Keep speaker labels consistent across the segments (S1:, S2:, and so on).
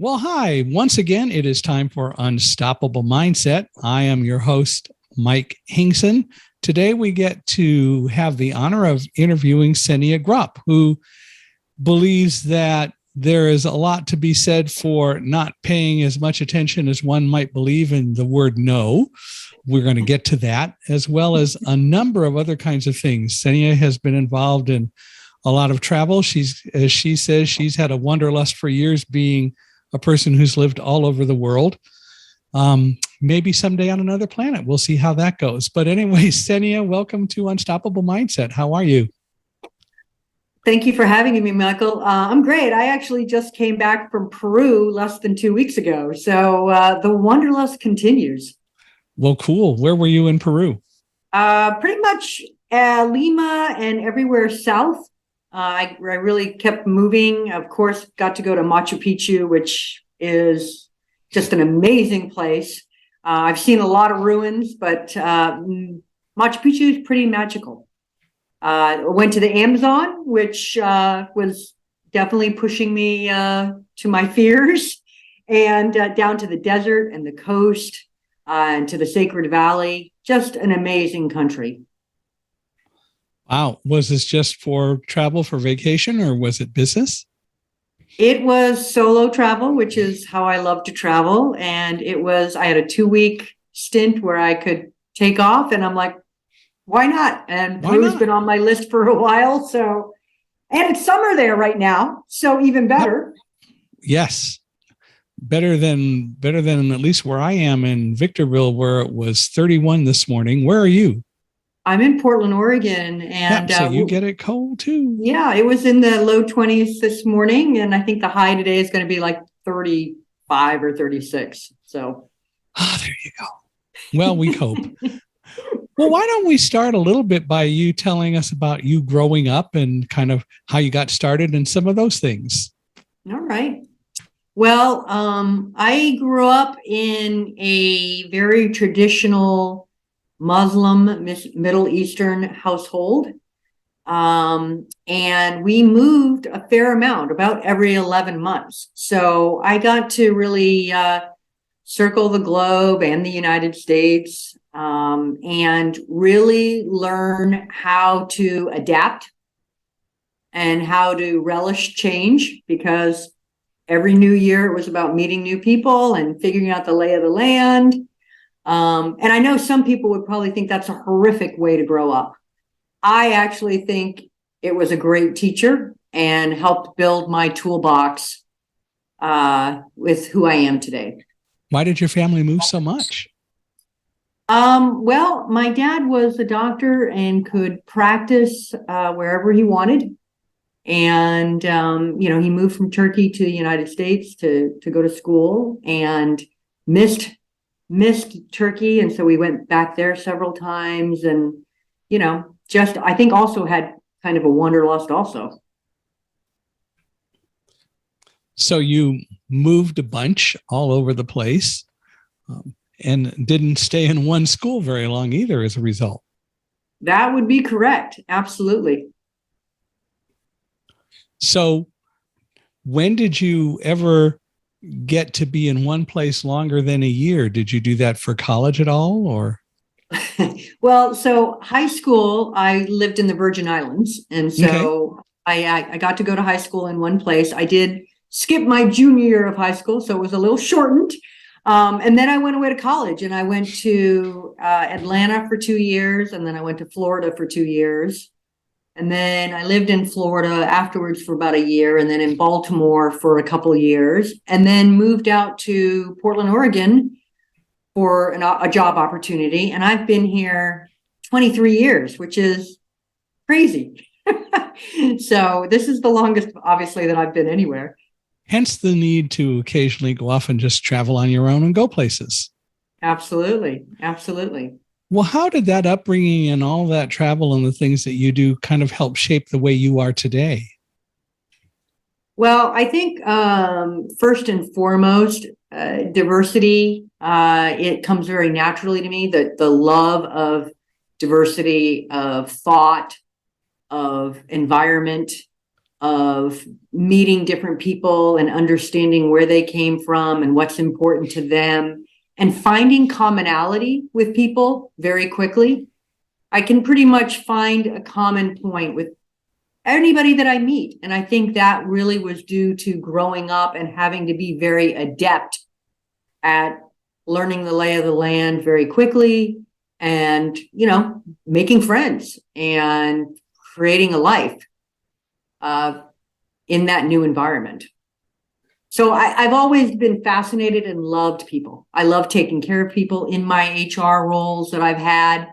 S1: Well, hi. Once again, it is time for Unstoppable Mindset. I am your host, Mike Hingson. Today, we get to have the honor of interviewing Seniye Groff, who believes that there is a lot to be said for not paying as much attention as one might believe in the word no. We're going to get to that, as well as a number of other kinds of things. Seniye has been involved in a lot of travel. As she says, she's had a wanderlust for years, being a person who's lived all over the world. Maybe someday on another planet. We'll see how that goes. But anyway, Seniye, welcome to Unstoppable Mindset. How are you?
S2: Thank you for having me, Michael. I'm great. I actually just came back from Peru less than 2 weeks ago. So the wanderlust continues.
S1: Well, cool. Where were you in Peru?
S2: Pretty much Lima and everywhere south. I really kept moving. Of course, got to go to Machu Picchu, which is just an amazing place. I've seen a lot of ruins, but Machu Picchu is pretty magical. Went to the Amazon, which was definitely pushing me to my fears, and down to the desert and the coast and to the Sacred Valley. Just an amazing country.
S1: Wow. Was this just for travel, for vacation, or was it business?
S2: It was solo travel, which is how I love to travel. And I had a 2-week stint where I could take off, and I'm like, why not? And Peru's been on my list for a while. And it's summer there right now. So even better.
S1: Yes. Better than at least where I am in Victorville, where it was 31 this morning. Where are you?
S2: I'm in Portland, Oregon, and
S1: so you get it cold too.
S2: Yeah, it was in the low 20s this morning, and I think the high today is going to be like 35 or 36. So,
S1: there you go. Well, we hope. Well, why don't we start a little bit by you telling us about you growing up and kind of how you got started and some of those things.
S2: All right. Well, I grew up in a very traditional Muslim Middle Eastern household. And we moved a fair amount, about every 11 months. So I got to really circle the globe and the United States, and really learn how to adapt and how to relish change, because every new year it was about meeting new people and figuring out the lay of the land. And I know some people would probably think that's a horrific way to grow up. I actually think it was a great teacher and helped build my toolbox with who I am today.
S1: Why did your family move so much?
S2: Well, my dad was a doctor and could practice wherever he wanted. And, he moved from Turkey to the United States to go to school, and missed Turkey. And so we went back there several times, and, I think also had kind of a wanderlust also.
S1: So you moved a bunch all over the place, and didn't stay in one school very long either as a result.
S2: That would be correct. Absolutely.
S1: So when did you ever get to be in one place longer than a year? Did you do that for college at all, or?
S2: Well, so high school, I lived in the Virgin Islands. And so I got to go to high school in one place. I did skip my junior year of high school, so it was a little shortened. And then I went away to college, and I went to Atlanta for 2 years. And then I went to Florida for 2 years. And then I lived in Florida afterwards for about a year, and then in Baltimore for a couple of years, and then moved out to Portland, Oregon for a job opportunity. And I've been here 23 years, which is crazy. So this is the longest, obviously, that I've been anywhere.
S1: Hence the need to occasionally go off and just travel on your own and go places.
S2: Absolutely. Absolutely.
S1: Well, how did that upbringing and all that travel and the things that you do kind of help shape the way you are today?
S2: Well, I think first and foremost, diversity, it comes very naturally to me, that the love of diversity, of thought, of environment, of meeting different people and understanding where they came from and what's important to them and finding commonality with people very quickly. I can pretty much find a common point with anybody that I meet. And I think that really was due to growing up and having to be very adept at learning the lay of the land very quickly and, making friends and creating a life in that new environment. So I've always been fascinated and loved people. I love taking care of people in my HR roles that I've had,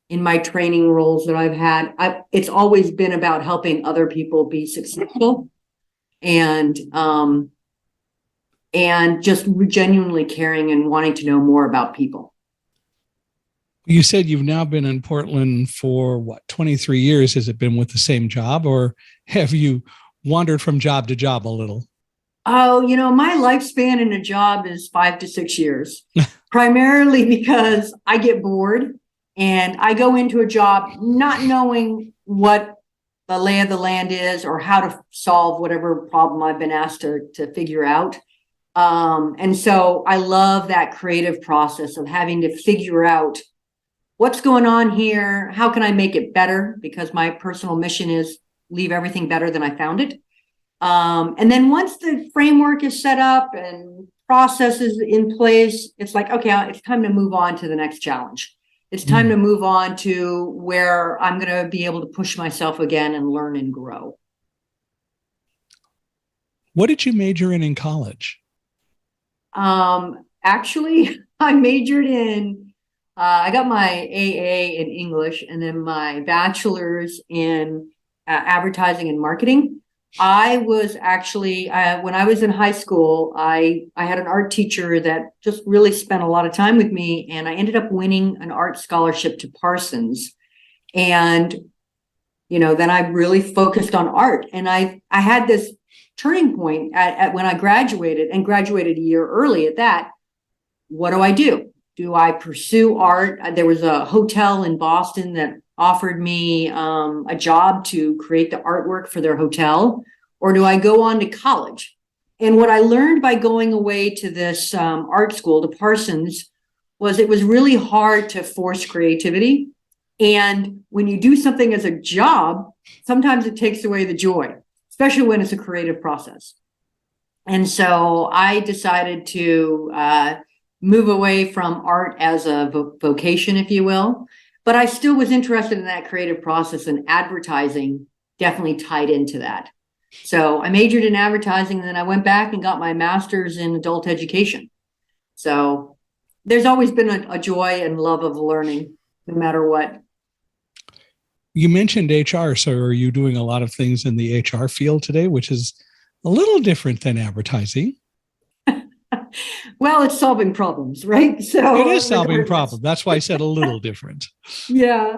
S2: in my training roles that I've had. It's always been about helping other people be successful and just genuinely caring and wanting to know more about people.
S1: You said you've now been in Portland for 23 years. Has it been with the same job, or have you wandered from job to job a little?
S2: Oh, my lifespan in a job is 5 to 6 years, primarily because I get bored and I go into a job not knowing what the lay of the land is or how to solve whatever problem I've been asked to figure out. And so I love that creative process of having to figure out what's going on here. How can I make it better? Because my personal mission is leave everything better than I found it. And then once the framework is set up and processes in place, it's like, okay, it's time to move on to the next challenge. It's time to move on to where I'm going to be able to push myself again and learn and grow.
S1: What did you major in college?
S2: Actually, I majored in, I got my AA in English and then my bachelor's in advertising and marketing. I was actually, when I was in high school, I had an art teacher that just really spent a lot of time with me, and I ended up winning an art scholarship to Parsons. And, then I really focused on art. And I had this turning point at when I graduated a year early at that. What do? Do I pursue art? There was a hotel in Boston that offered me a job to create the artwork for their hotel, or do I go on to college? And what I learned by going away to this art school, to Parsons, was it was really hard to force creativity. And when you do something as a job, sometimes it takes away the joy, especially when it's a creative process. And so I decided to move away from art as a vocation, if you will. But I still was interested in that creative process, and advertising definitely tied into that. So I majored in advertising, and then I went back and got my master's in adult education. So there's always been a joy and love of learning, no matter what.
S1: You mentioned HR. So are you doing a lot of things in the HR field today, which is a little different than advertising?
S2: Well, it's solving problems, right? So
S1: it is solving problems. That's why I said a little different.
S2: Yeah.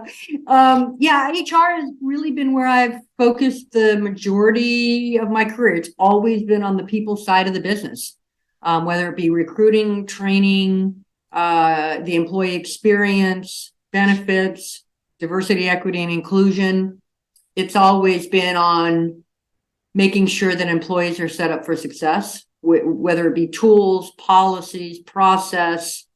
S2: HR has really been where I've focused the majority of my career. It's always been on the people side of the business, whether it be recruiting, training, the employee experience, benefits, diversity, equity, and inclusion. It's always been on making sure that employees are set up for success, whether it be tools, policies, process,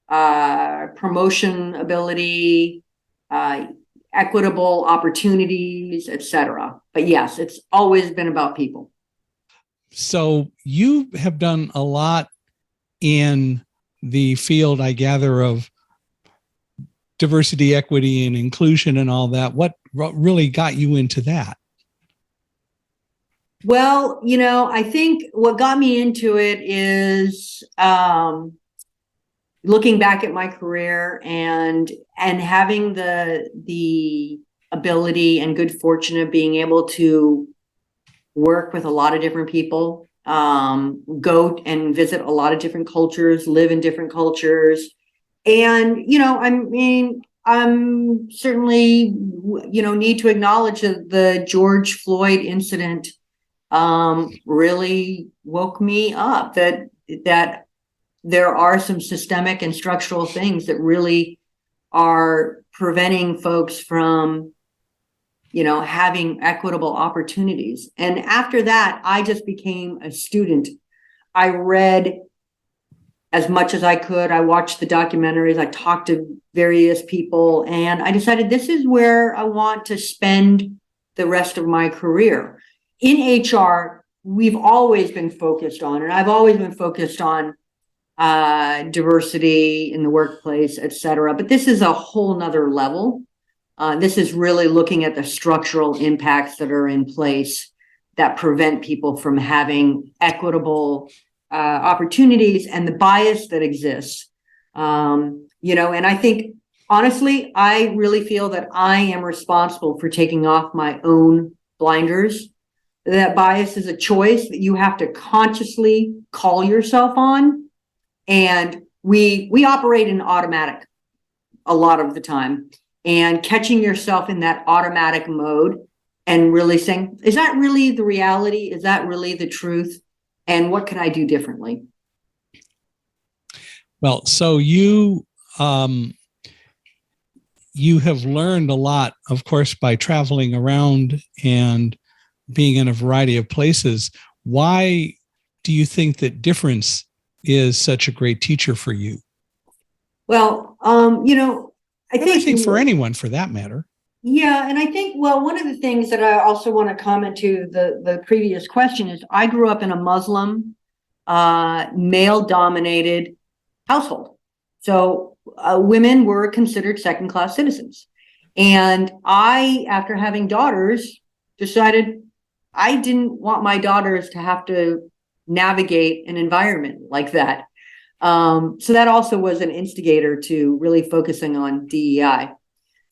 S2: promotion ability, equitable opportunities, etc. But yes, it's always been about people.
S1: So you have done a lot in the field, I gather, of diversity, equity, and inclusion and all that. What really got you into that?
S2: Well, I think what got me into it is looking back at my career and having the ability and good fortune of being able to work with a lot of different people, go and visit a lot of different cultures, live in different cultures. And, I'm certainly, need to acknowledge that the George Floyd incident really woke me up, that there are some systemic and structural things that really are preventing folks from having equitable opportunities. And after that, I just became a student. I read as much as I could. I watched the documentaries. I talked to various people, and I decided this is where I want to spend the rest of my career. In HR, we've always been focused on, and I've always been focused on diversity in the workplace, et cetera. But this is a whole nother level. This is really looking at the structural impacts that are in place that prevent people from having equitable opportunities and the bias that exists. And I think, honestly, I really feel that I am responsible for taking off my own blinders. That bias is a choice that you have to consciously call yourself on. And we operate in automatic a lot of the time. And catching yourself in that automatic mode and really saying, is that really the reality? Is that really the truth? And what can I do differently?
S1: Well, so you have learned a lot, of course, by traveling around and being in a variety of places. Why do you think that difference is such a great teacher for you?
S2: Well, I think
S1: for anyone for that matter.
S2: Yeah. And I think, one of the things that I also want to comment to the previous question is I grew up in a Muslim, male dominated household. So women were considered second-class citizens. And I, after having daughters, decided I didn't want my daughters to have to navigate an environment like that. So that also was an instigator to really focusing on DEI.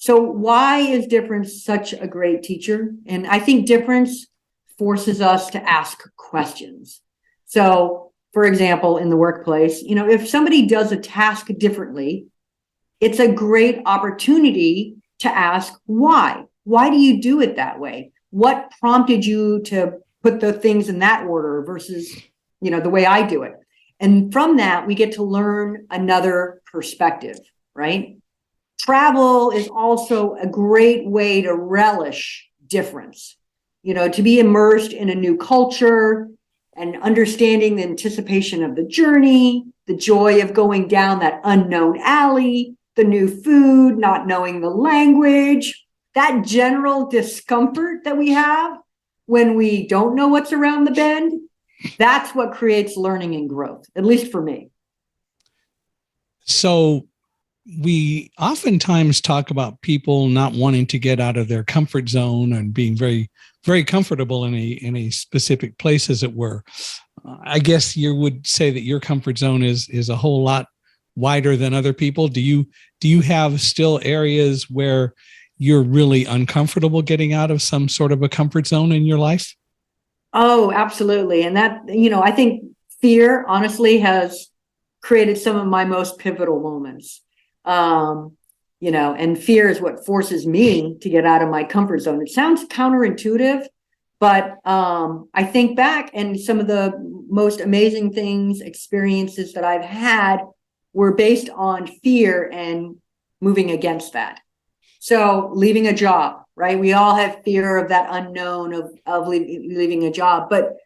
S2: So why is difference such a great teacher? And I think difference forces us to ask questions. So, for example, in the workplace, if somebody does a task differently, it's a great opportunity to ask why. Why do you do it that way? What prompted you to put the things in that order versus, the way I do it? And from that, we get to learn another perspective, right? Travel is also a great way to relish difference, to be immersed in a new culture and understanding the anticipation of the journey, the joy of going down that unknown alley, the new food, not knowing the language, that general discomfort that we have when we don't know what's around the bend. That's what creates learning and growth, at least for me.
S1: So we oftentimes talk about people not wanting to get out of their comfort zone and being very, very comfortable in a specific place, as it were. I guess you would say that your comfort zone is a whole lot wider than other people. Do you have still areas where you're really uncomfortable getting out of some sort of a comfort zone in your life?
S2: Oh, absolutely. And that, I think fear, honestly, has created some of my most pivotal moments. And fear is what forces me to get out of my comfort zone. It sounds counterintuitive, but I think back and some of the most amazing experiences that I've had were based on fear and moving against that. So leaving a job, right? We all have fear of that unknown of leaving a job. But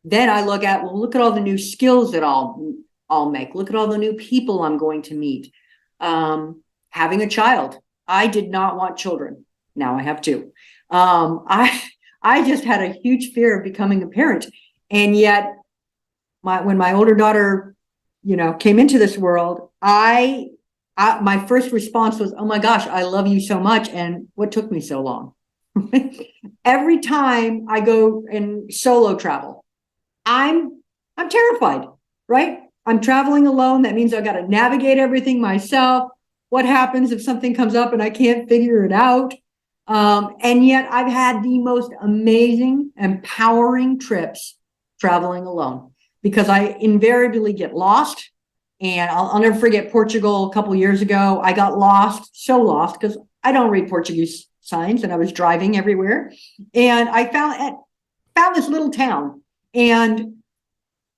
S2: then I look at all the new skills that I'll make. Look at all the new people I'm going to meet. Having a child. I did not want children. Now I have two. I just had a huge fear of becoming a parent. And yet when my older daughter, came into this world, my first response was, oh my gosh, I love you so much. And what took me so long? Every time I go and solo travel, I'm terrified, right? I'm traveling alone. That means I've got to navigate everything myself. What happens if something comes up and I can't figure it out? And yet I've had the most amazing, empowering trips traveling alone because I invariably get lost. And I'll never forget Portugal a couple of years ago. I got so lost because I don't read Portuguese signs and I was driving everywhere. And I found this little town and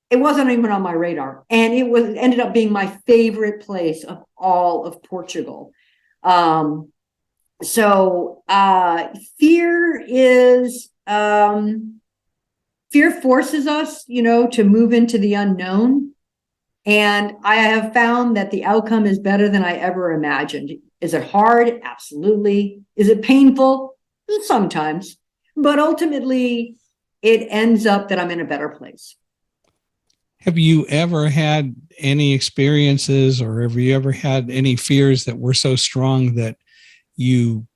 S2: it wasn't even on my radar. And it ended up being my favorite place of all of Portugal. So fear is, fear forces us, to move into the unknown. And I have found that the outcome is better than I ever imagined. Is it hard? Absolutely. Is it painful? Sometimes. But ultimately, it ends up that I'm in a better place.
S1: Have you ever had any experiences, or have you ever had any fears that were so strong that you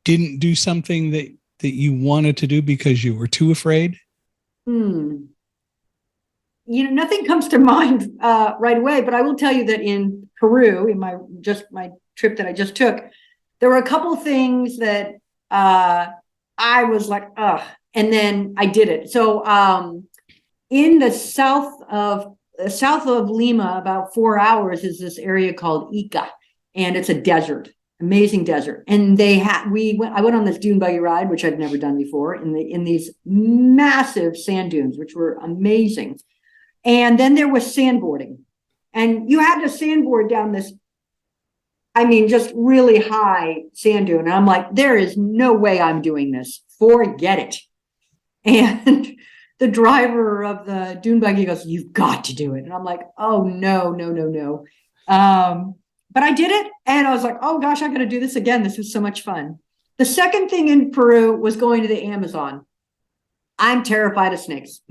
S1: didn't do something that you wanted to do because you were too afraid?
S2: Nothing comes to mind right away, but I will tell you that in Peru, in my trip that I just took, there were a couple of things that I was like, ugh, and then I did it. So in the south of Lima, about 4 hours, is this area called Ica, and it's a desert, amazing desert. And I went on this dune buggy ride, which I'd never done before, in these massive sand dunes, which were amazing. And then there was sandboarding, and you had to sandboard down this, just really high sand dune. And I'm like, there is no way I'm doing this. Forget it. And the driver of the dune buggy goes, "You've got to do it." And I'm like, oh, no, no, no, no. But I did it. And I was like, oh gosh, I got to do this again. This was so much fun. The second thing in Peru was going to the Amazon. I'm terrified of snakes.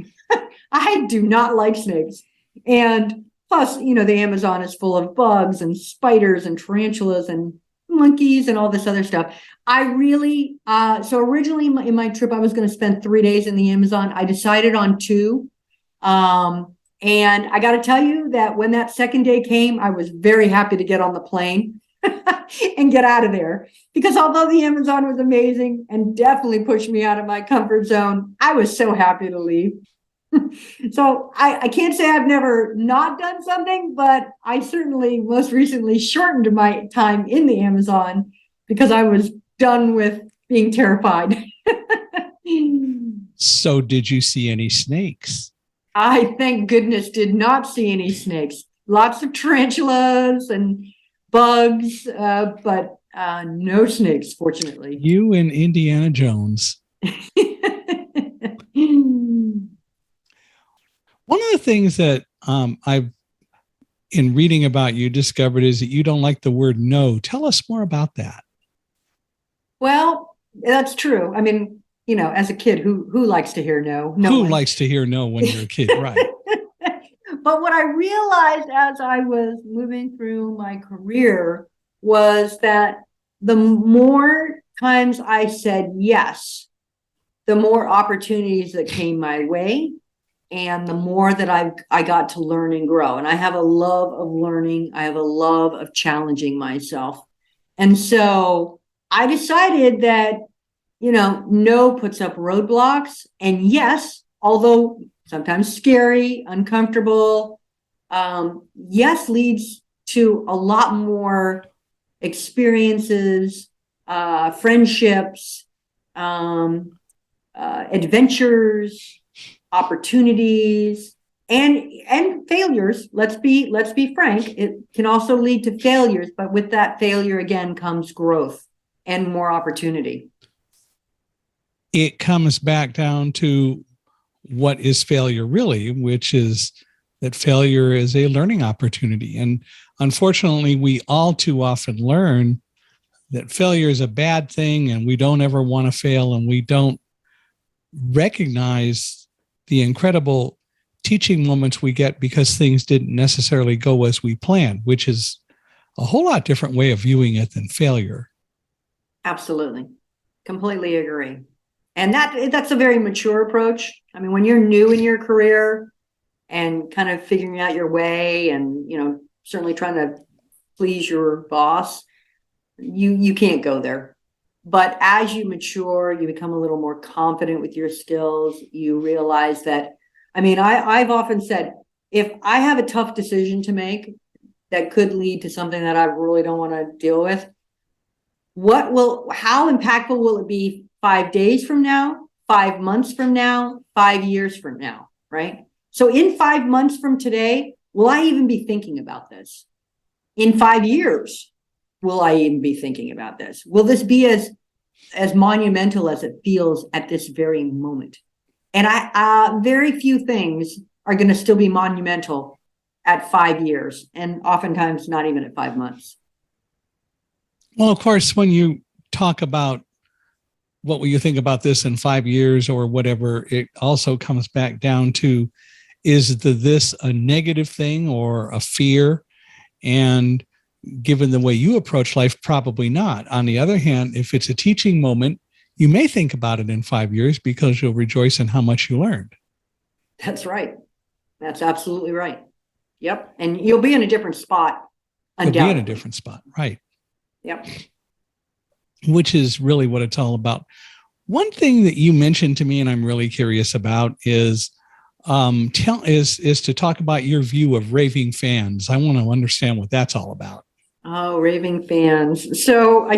S2: I do not like snakes. And plus, the Amazon is full of bugs and spiders and tarantulas and monkeys and all this other stuff. I really, so originally in my trip, I was going to spend 3 days in the Amazon. I decided on 2. And I got to tell you that when that second day came, I was very happy to get on the plane and get out of there. Because although the Amazon was amazing and definitely pushed me out of my comfort zone, I was so happy to leave. So I can't say I've never not done something, but I certainly most recently shortened my time in the Amazon because I was done with being terrified.
S1: So did you see any snakes?
S2: I, thank goodness, did not see any snakes. Lots of tarantulas and bugs, but no snakes, fortunately.
S1: You and Indiana Jones. One of the things that I've, in reading about you, discovered is that you don't like the word no. Tell us more about that.
S2: Well, that's true. As a kid, who likes to hear no? No
S1: who
S2: one
S1: likes to hear no when you're a kid, right?
S2: But what I realized as I was moving through my career was that the more times I said yes, the more opportunities that came my way, and the more that I got to learn and grow. And I have a love of learning. I have a love of challenging myself. And so I decided that, no puts up roadblocks. And yes, although sometimes scary, uncomfortable, yes leads to a lot more experiences, friendships, adventures, opportunities, and failures. Let's be frank. It can also lead to failures, but with that failure again comes growth and more opportunity.
S1: It comes back down to what is failure really, which is that failure is a learning opportunity. And unfortunately, we all too often learn that failure is a bad thing and we don't ever want to fail, and we don't recognize the incredible teaching moments we get because things didn't necessarily go as we planned, which is a whole lot different way of viewing it than failure.
S2: Absolutely. Completely agree. And that's a very mature approach. When you're new in your career and kind of figuring out your way and, certainly trying to please your boss, you can't go there. But as you mature, you become a little more confident with your skills. You realize that, I've often said, if I have a tough decision to make that could lead to something that I really don't want to deal with, how impactful will it be 5 days from now, 5 months from now, 5 years from now, right? So in 5 months from today, will I even be thinking about this? In 5 years, will I even be thinking about this? Will this be as monumental as it feels at this very moment? And very few things are going to still be monumental at 5 years, and oftentimes not even at 5 months.
S1: Well, of course, when you talk about what will you think about this in 5 years or whatever, it also comes back down to, is this a negative thing or a fear? And given the way you approach life, probably not. On the other hand, if it's a teaching moment, you may think about it in 5 years because you'll rejoice in how much you learned.
S2: That's right. That's absolutely right. Yep. And you'll be in a different spot. Undoubtedly.
S1: You'll be in a different spot. Right.
S2: Yep.
S1: Which is really what it's all about. One thing that you mentioned to me, and I'm really curious about, is to talk about your view of raving fans. I want to understand what that's all about.
S2: Oh, raving fans. So I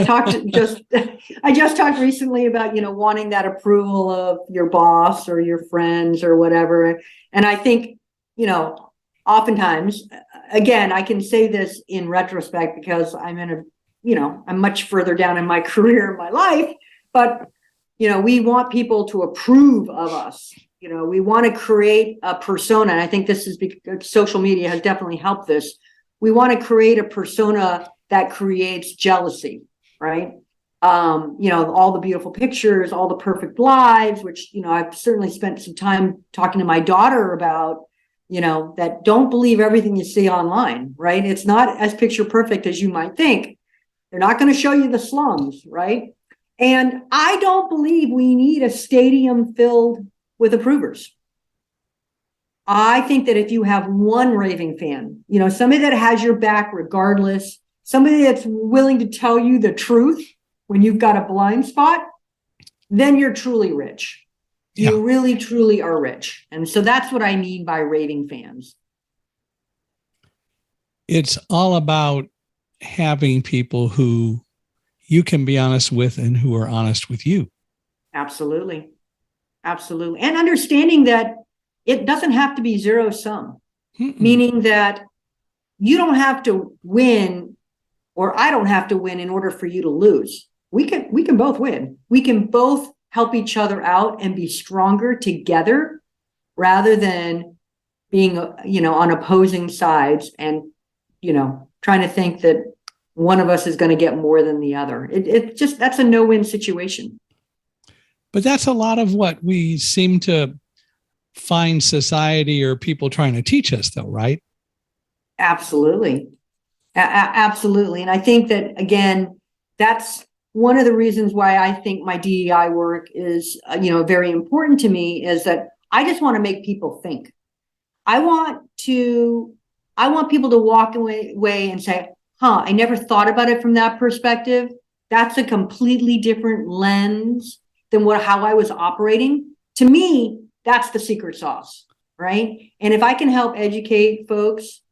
S2: just talked recently about, wanting that approval of your boss or your friends or whatever. And I think, oftentimes, again, I can say this in retrospect because I'm I'm much further down in my career, in my life, but, we want people to approve of us. We want to create a persona. And I think this is because social media has definitely helped this. We want to create a persona that creates jealousy, right? All the beautiful pictures, all the perfect lives, which, I've certainly spent some time talking to my daughter about, that don't believe everything you see online, right? It's not as picture perfect as you might think. They're not going to show you the slums, right? And I don't believe we need a stadium filled with approvers. I think that if you have one raving fan, somebody that has your back regardless, somebody that's willing to tell you the truth when you've got a blind spot, then you're truly rich. Yeah. You really, truly are rich. And so that's what I mean by raving fans.
S1: It's all about having people who you can be honest with and who are honest with you.
S2: Absolutely. Absolutely. And understanding that it doesn't have to be zero sum, meaning that you don't have to win, or I don't have to win in order for you to lose. We can both win. We can both help each other out and be stronger together rather than being, on opposing sides and, trying to think that one of us is going to get more than the other. That's a no-win situation.
S1: But that's a lot of what we seem to find society or people trying to teach us, though, right?
S2: Absolutely. Absolutely. And I think that, again, that's one of the reasons why I think my DEI work is, very important to me, is that I just want to make people think. I want people to walk away and say, I never thought about it from that perspective. That's a completely different lens than how I was operating. To me, that's the secret sauce, right? And if I can help educate folks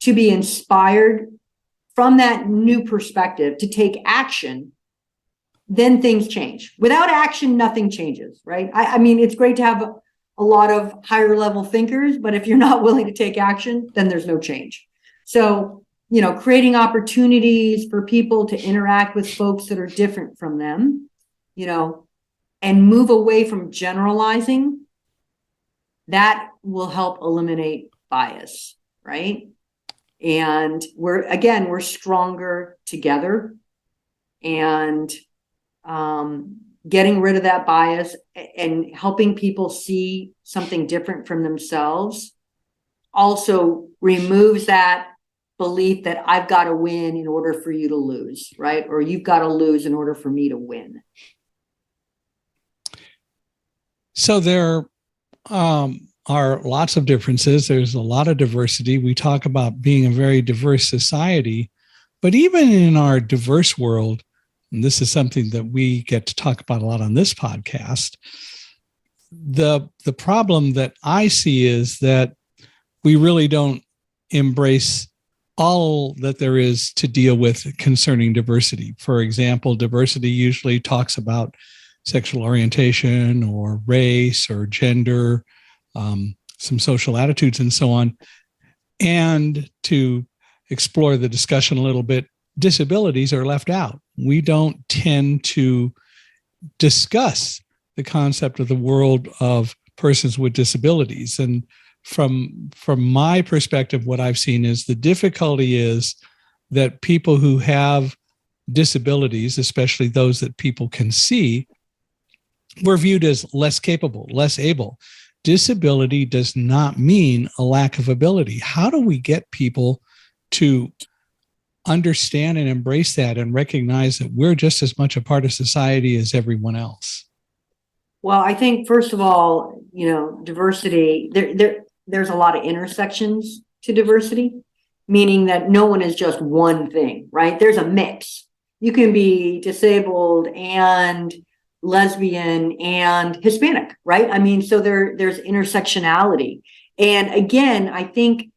S2: to be inspired from that new perspective, to take action, then things change. Without action, nothing changes, right? I mean, it's great to have a lot of higher level thinkers, but if you're not willing to take action, then there's no change. So, creating opportunities for people to interact with folks that are different from them, and move away from generalizing, that will help eliminate bias, right? And we're stronger together, and getting rid of that bias and helping people see something different from themselves also removes that belief that I've got to win in order for you to lose, right? Or you've got to lose in order for me to win.
S1: So there are lots of differences. There's a lot of diversity. We talk about being a very diverse society, but even in our diverse world, and this is something that we get to talk about a lot on this podcast, the problem that I see is that we really don't embrace all that there is to deal with concerning diversity. For example, diversity usually talks about sexual orientation or race or gender, some social attitudes and so on. And to explore the discussion a little bit, disabilities are left out. We don't tend to discuss the concept of the world of persons with disabilities. And from my perspective, what I've seen is the difficulty is that people who have disabilities, especially those that people can see, were viewed as less capable, less able. Disability does not mean a lack of ability. How do we get people to understand and embrace that and recognize that we're just as much a part of society as everyone else?
S2: Well, I think, first of all, diversity, there's a lot of intersections to diversity, meaning that no one is just one thing, right? There's a mix. You can be disabled and lesbian and Hispanic, right? I mean, so there's intersectionality. And again, I think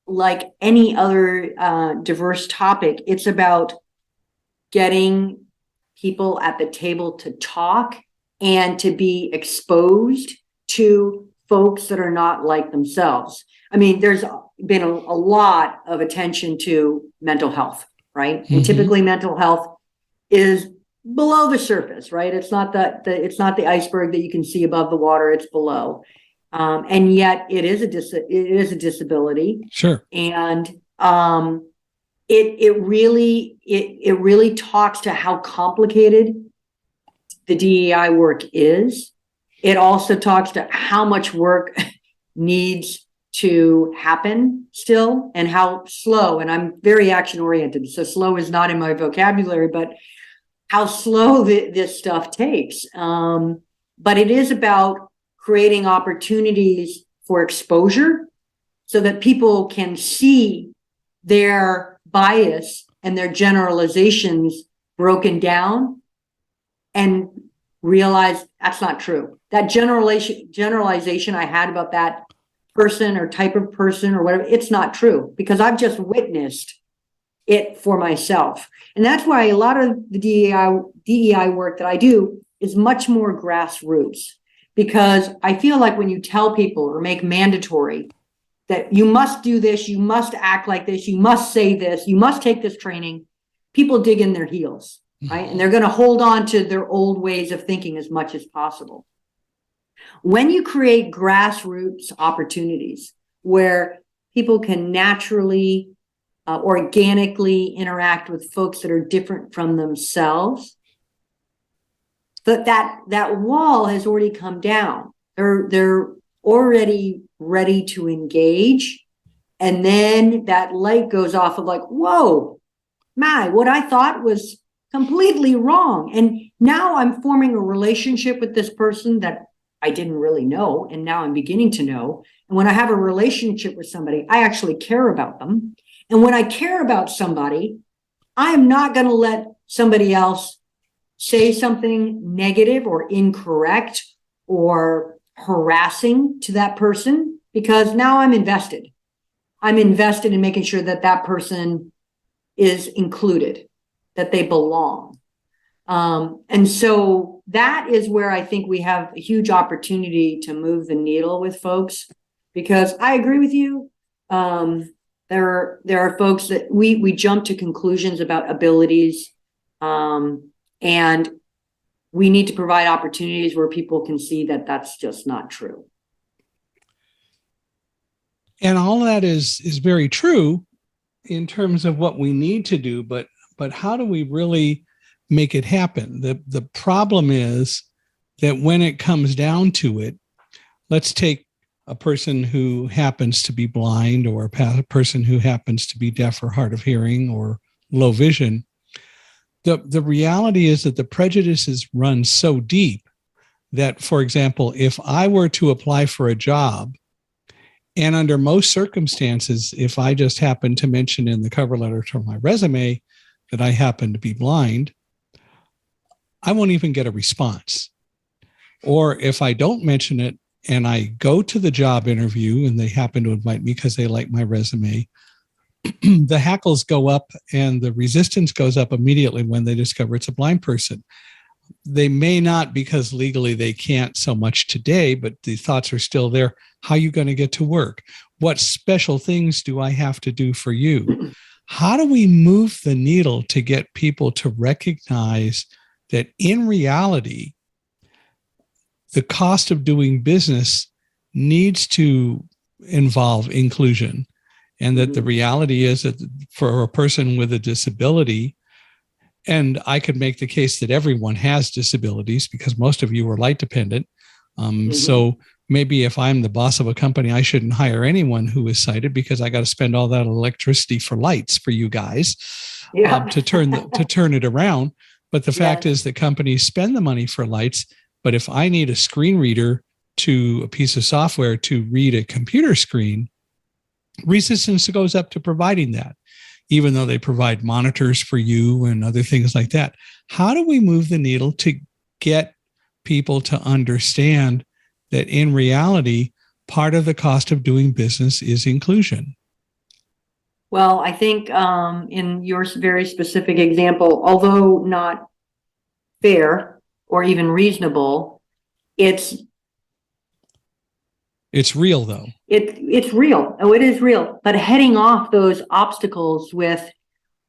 S2: like any other diverse topic, it's about getting people at the table to talk and to be exposed to folks that are not like themselves. I mean, there's been a lot of attention to mental health, right? Mm-hmm. And typically mental health is below the surface, right? It's not it's not the iceberg that you can see above the water, it's below. And yet it is a disability.
S1: Sure.
S2: And it really talks to how complicated the DEI work is. It also talks to how much work needs to happen still and how slow, and I'm very action oriented, so slow is not in my vocabulary, but how slow this stuff takes. But it is about creating opportunities for exposure so that people can see their bias and their generalizations broken down and realize that's not true. That generalization I had about that person or type of person or whatever, it's not true because I've just witnessed it for myself. And that's why a lot of the DEI work that I do is much more grassroots, because I feel like when you tell people or make mandatory that you must do this, you must act like this, you must say this, you must take this training, people dig in their heels, right? And they're going to hold on to their old ways of thinking as much as possible. When you create grassroots opportunities where people can naturally, organically interact with folks that are different from themselves, that wall has already come down. They're already ready to engage. And then that light goes off of like, whoa, what I thought was completely wrong. And now I'm forming a relationship with this person that I didn't really know. And now I'm beginning to know. And when I have a relationship with somebody, I actually care about them. And when I care about somebody, I am not going to let somebody else say something negative or incorrect or harassing to that person, because now I'm invested. I'm invested in making sure that that person is included, that they belong. And so that is where I think we have a huge opportunity to move the needle with folks, because I agree with you. There are folks that we jump to conclusions about abilities, and we need to provide opportunities where people can see that that's just not true.
S1: And all that is very true in terms of what we need to do, but how do we really make it happen? The problem is that when it comes down to it, let's take a person who happens to be blind or a person who happens to be deaf or hard of hearing or low vision. The reality is that the prejudices run so deep that, for example, if I were to apply for a job, and under most circumstances, if I just happen to mention in the cover letter to my resume that I happen to be blind, I won't even get a response. Or if I don't mention it and I go to the job interview and they happen to invite me because they like my resume, the hackles go up and the resistance goes up immediately when they discover it's a blind person. They may not, because legally they can't so much today, but the thoughts are still there. How are you going to get to work? What special things do I have to do for you? How do we move the needle to get people to recognize that in reality, the cost of doing business needs to involve inclusion, and that the reality is that for a person with a disability, and I could make the case that everyone has disabilities because most of you are light dependent. So maybe if I'm the boss of a company, I shouldn't hire anyone who is sighted because I got to spend all that electricity for lights for you guys to turn it around. But the fact is that companies spend the money for lights. But if I need a screen reader to a piece of software to read a computer screen, resistance goes up to providing that, even though they provide monitors for you and other things like that. How do we move the needle to get people to understand that in reality, part of the cost of doing business is inclusion?
S2: Well, I think in your very specific example, although not fair or even reasonable, it's
S1: real, though.
S2: It's real. Oh, it is real. But heading off those obstacles with,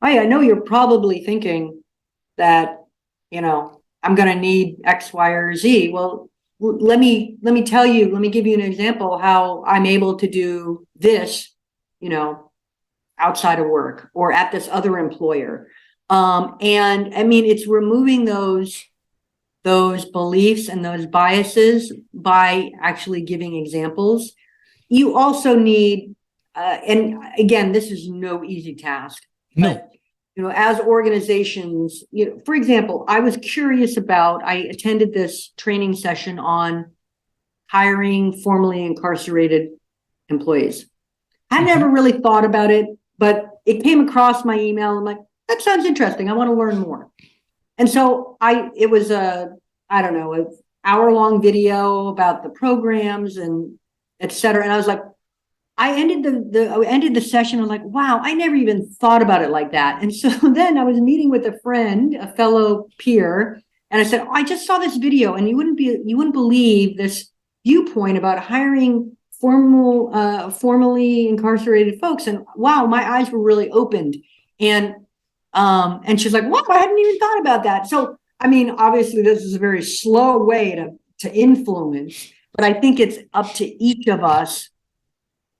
S2: hey, I know you're probably thinking that, I'm going to need X, Y, or Z. Well, let me give you an example how I'm able to do this, outside of work or at this other employer. And I mean, it's removing those beliefs and those biases by actually giving examples. You also need, and again, this is no easy task. But, as organizations, for example, I was curious I attended this training session on hiring formerly incarcerated employees. I never really thought about it, but it came across my email. I'm like, that sounds interesting. I want to learn more. And so it was an hour-long video about the programs and et cetera. And I was like, I ended the session. I'm like, wow, I never even thought about it like that. And so then I was meeting with a friend, a fellow peer, and I said, I just saw this video, and you wouldn't believe this viewpoint about hiring formerly incarcerated folks. And wow, my eyes were really opened. And she's like, wow, I hadn't even thought about that. So, I mean, obviously this is a very slow way to influence, but I think it's up to each of us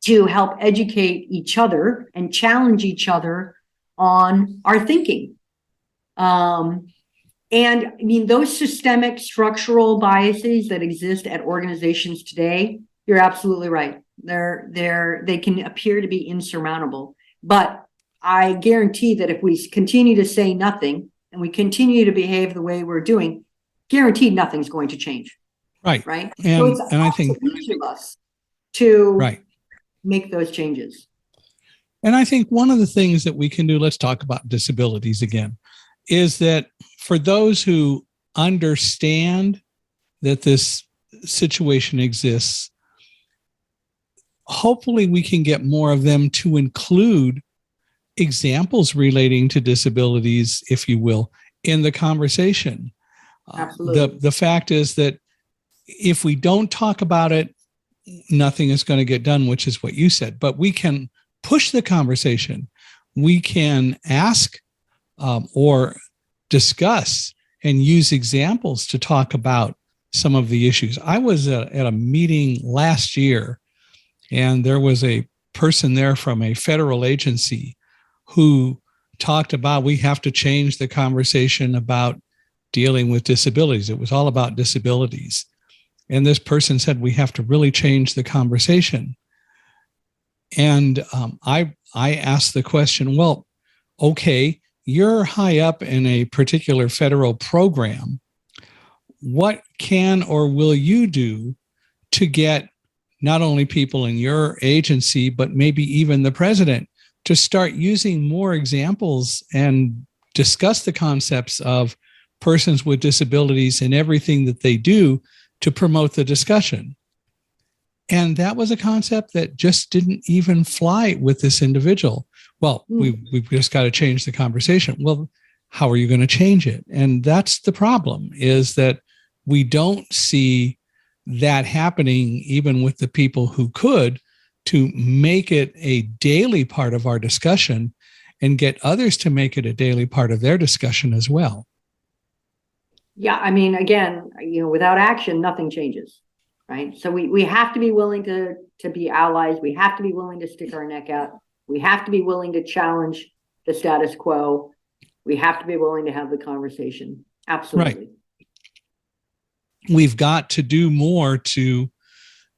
S2: to help educate each other and challenge each other on our thinking. And I mean, those systemic structural biases that exist at organizations today, you're absolutely right. They can appear to be insurmountable, but I guarantee that if we continue to say nothing and we continue to behave the way we're doing, guaranteed nothing's going to change.
S1: Right.
S2: Right.
S1: And
S2: so
S1: I think
S2: each of us to make those changes.
S1: And I think one of the things that we can do, let's talk about disabilities again, is that for those who understand that this situation exists, hopefully we can get more of them to include examples relating to disabilities, if you will, in the conversation.
S2: Absolutely.
S1: The fact is that if we don't talk about it, nothing is going to get done, which is what you said. But we can push the conversation. We can ask or discuss and use examples to talk about some of the issues. I was at a meeting last year, and there was a person there from a federal agency who talked about we have to change the conversation about dealing with disabilities. It was all about disabilities. And this person said, we have to really change the conversation. And I asked the question, well, okay, you're high up in a particular federal program. What can or will you do to get not only people in your agency, but maybe even the president to start using more examples and discuss the concepts of persons with disabilities in everything that they do to promote the discussion? And that was a concept that just didn't even fly with this individual. Well, we've just got to change the conversation. Well, how are you going to change it? And that's the problem, is that we don't see that happening even with the people who could, to make it a daily part of our discussion and get others to make it a daily part of their discussion as well.
S2: Yeah, I mean, again, without action, nothing changes, right? So we have to be willing to be allies. We have to be willing to stick our neck out. We have to be willing to challenge the status quo. We have to be willing to have the conversation. Absolutely.
S1: Right. We've got to do more to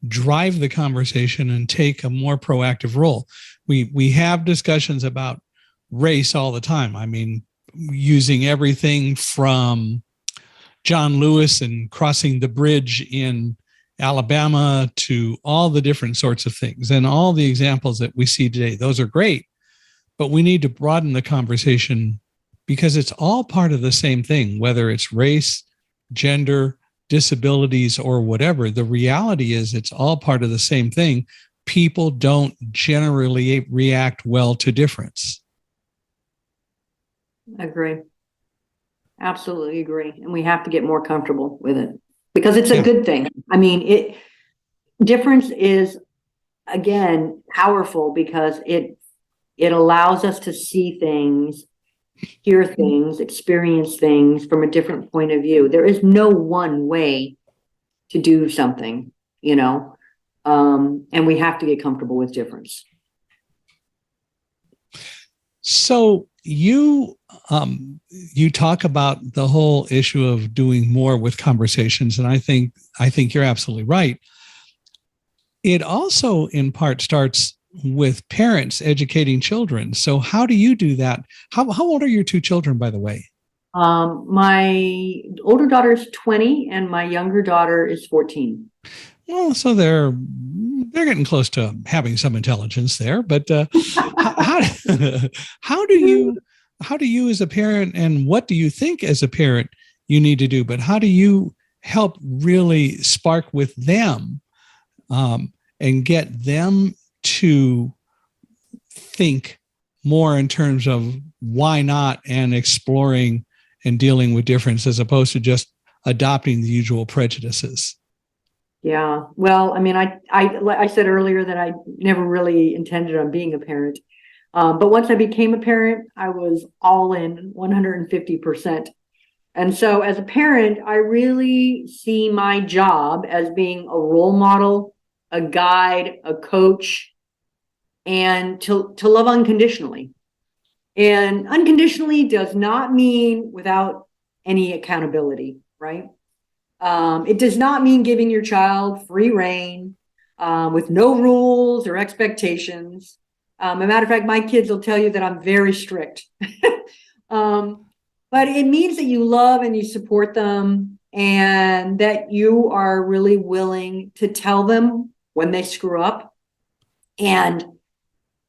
S1: drive the conversation and take a more proactive role. We have discussions about race all the time. I mean, using everything from John Lewis and crossing the bridge in Alabama to all the different sorts of things and all the examples that we see today. Those are great, but we need to broaden the conversation because it's all part of the same thing, whether it's race, gender, disabilities, or whatever. The reality is it's all part of the same thing. People don't generally react well to difference.
S2: Agree. Absolutely agree. And we have to get more comfortable with it because it's a good thing. I mean, difference is, again, powerful because it allows us to see things, hear things, experience things from a different point of view. There is no one way to do something, and we have to get comfortable with difference.
S1: So you talk about the whole issue of doing more with conversations, and I think you're absolutely right. It also, in part, starts with parents educating children. So how do you do that? How old are your two children, by the way?
S2: My older daughter is 20 and my younger daughter is 14.
S1: Well, so they're getting close to having some intelligence there. But how do you as a parent, and what do you think as a parent you need to do? But how do you help really spark with them and get them to think more in terms of why not and exploring and dealing with difference as opposed to just adopting the usual prejudices?
S2: Yeah. Well, I mean, I said earlier that I never really intended on being a parent. But once I became a parent, I was all in 150%. And so as a parent, I really see my job as being a role model, a guide, a coach, and to love unconditionally. And unconditionally does not mean without any accountability, right? It does not mean giving your child free rein with no rules or expectations. As a matter of fact, my kids will tell you that I'm very strict. But it means that you love and you support them and that you are really willing to tell them when they screw up and,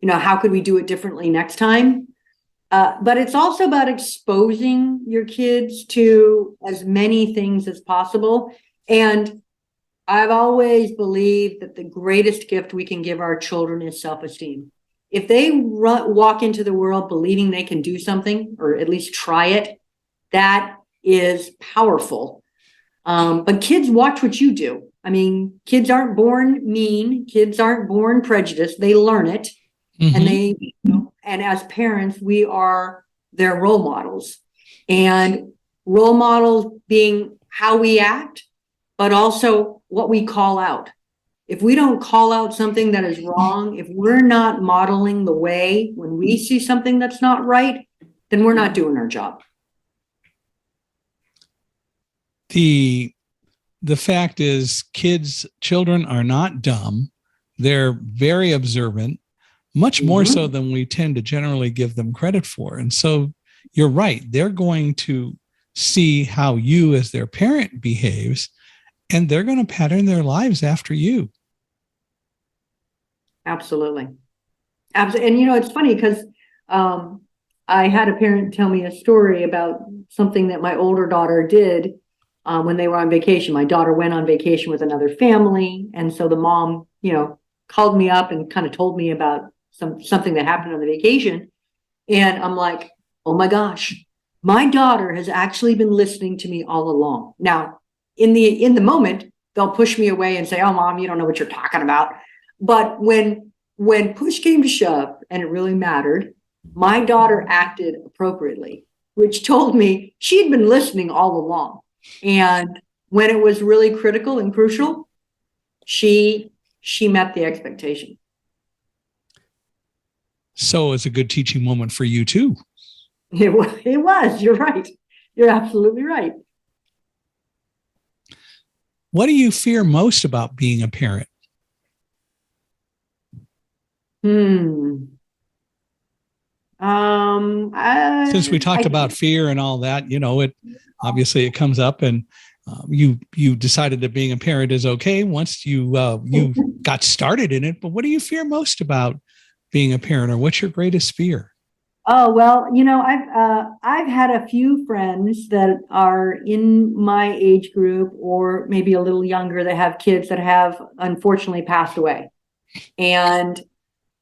S2: how could we do it differently next time? But it's also about exposing your kids to as many things as possible. And I've always believed that the greatest gift we can give our children is self-esteem. If they walk into the world believing they can do something, or at least try it, that is powerful. But kids watch what you do. I mean, kids aren't born mean. Kids aren't born prejudiced. They learn it. Mm-hmm. And as parents, we are their role models. And role models being how we act, but also what we call out. If we don't call out something that is wrong, if we're not modeling the way when we see something that's not right, then we're not doing our job.
S1: The fact is, children are not dumb. They're very observant, much more so than we tend to generally give them credit for. And so you're right. They're going to see how you as their parent behaves, and they're going to pattern their lives after you.
S2: Absolutely. And, it's funny because I had a parent tell me a story about something that my older daughter did when they were on vacation. My daughter went on vacation with another family. And so the mom, called me up and kind of told me about something that happened on the vacation. And I'm like, oh my gosh, my daughter has actually been listening to me all along. Now, in the moment, they'll push me away and say, oh, Mom, you don't know what you're talking about. But when push came to shove and it really mattered, my daughter acted appropriately, which told me she'd been listening all along. And when it was really critical and crucial, she met the expectation.
S1: So it's a good teaching moment for you too.
S2: It was. You're right. You're absolutely right.
S1: What do you fear most about being a parent? Since we talked about fear and all that, it obviously it comes up, and you decided that being a parent is okay once you got started in it. But what do you fear most about being a parent, or what's your greatest fear?
S2: Oh, well, I've had a few friends that are in my age group or maybe a little younger that have kids that have unfortunately passed away. And